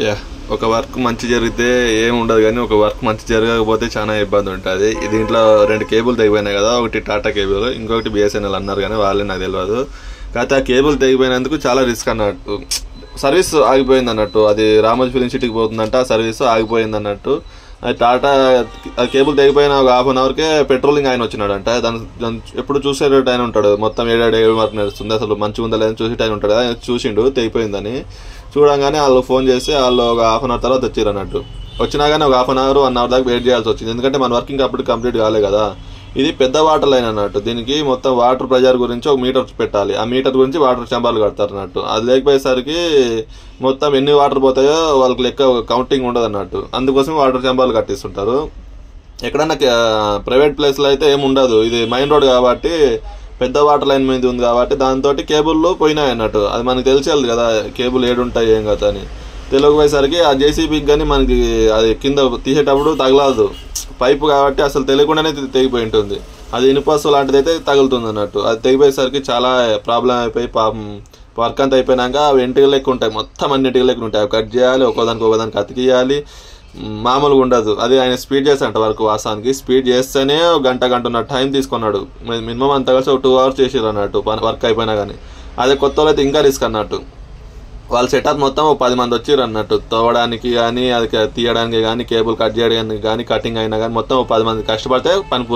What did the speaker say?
Yeah, ఒక work మంచి జరిగితే ఏం ఉండదు, కానీ ఒక వర్క్ మంచి జరగకపోతే చాలా ఇబ్బంది ఉంటుంది. దీంట్లో 2 కేబుల్ తెగిపోయినాయి కదా, ఒకటి టాటా కేబుల్, ఇంకొకటి బిఎస్ఎన్ఎల్ అన్నారు, కానీ వాళ్ళే నాకు తెలియదు. కాకపోతే ఆ కేబుల్ తెగిపోయినందుకు చాలా రిస్క్ అన్నట్టు. సర్వీస్ ఆగిపోయింది అన్నట్టు. అది రామోజీ ఫిలిం సిటీకి పోతుందంట, ఆ సర్వీస్ ఆగిపోయింది అన్నట్టు. అది టాటా కేబుల్ తెగిపోయిన ఒక హాఫ్ అన్ అవర్కే పెట్రోలింగ్ ఆయన వచ్చినాడంట. దాన్ని ఎప్పుడు చూసేటట్టు ఆయన ఉంటాడు, మొత్తం 7 వరకు నడుస్తుంది, అసలు మంచిగా ఉందా లేదని చూసేట ఆయన ఉంటాడు. ఆయన చూసిండు తెగిపోయిందని. చూడంగానే వాళ్ళు ఫోన్ చేసి వాళ్ళు ఒక హాఫ్ అన్ అవర్ తర్వాత వచ్చారు అన్నట్టు. వచ్చినా కానీ ఒక హాఫ్ అన్ అవర్ 1 అవర్ దాకా వెయిట్ చేయాల్సి వచ్చింది, ఎందుకంటే మన వర్కింగ్ అప్పుడు కంప్లీట్ కాలే కదా. ఇది పెద్ద వాటర్ లైన్ అన్నట్టు. దీనికి మొత్తం వాటర్ ప్రెజర్ గురించి ఒక మీటర్ పెట్టాలి, ఆ మీటర్ గురించి వాటర్ చంబాలు కడతారు అన్నట్టు. అది లేకపోయేసరికి మొత్తం ఎన్ని వాటర్ పోతాయో వాళ్ళకి లెక్క కౌంటింగ్ ఉండదు అన్నట్టు. అందుకోసం వాటర్ చంబాలు కట్టిస్తుంటారు. ఎక్కడన్నా ప్రైవేట్ ప్లేస్లో అయితే ఏమి ఉండదు, ఇది మెయిన్ రోడ్ కాబట్టి పెద్ద వాటర్ లైన్ మీద ఉంది కాబట్టి దాంతో కేబుల్లు పోయినాయి అన్నట్టు. అది మనకు తెలిసేది కదా కేబుల్ ఏడుంటాయి ఏం కదా అని. తెలియకపోయేసరికి ఆ జేసీబీకి కానీ మనకి అది కింద తీసేటప్పుడు తగలదు, పైపు కాబట్టి అసలు తెలియకుండానే తెగిపోయి ఉంటుంది. అది ఇనుపస్సు లాంటిది అయితే తగులుతుంది అన్నట్టు. అది తెగిపోయేసరికి చాలా ప్రాబ్లం అయిపోయి పాపం వర్క్ అంతా అయిపోయినాక అవి ఎంటికలు లెక్క ఉంటాయి, మొత్తం అన్ని ఎంటికలు లెక్క ఉంటాయి. అవి కట్ చేయాలి, ఒకదానికి అతికియాలి, మామూలుగా ఉండదు. అది ఆయన స్పీడ్ చేస్తాడంట వర్క్. వాస్తవానికి స్పీడ్ చేస్తేనే గంటన్నర టైం తీసుకున్నాడు. మినిమం అంతా కలిసి ఒక 2 అవర్స్ చేసారు అన్నట్టు వర్క్ అయిపోయినా కానీ. అదే కొత్త వాళ్ళు అయితే ఇంకా రిస్క్ అన్నట్టు. వాళ్ళ సెటప్ మొత్తం 10 మంది వచ్చారు అన్నట్టు, తవ్వడానికి కానీ అది తీయడానికి కానీ కేబుల్ కట్ చేయడానికి కానీ కటింగ్ అయినా కానీ మొత్తం 10 మంది కష్టపడితే పని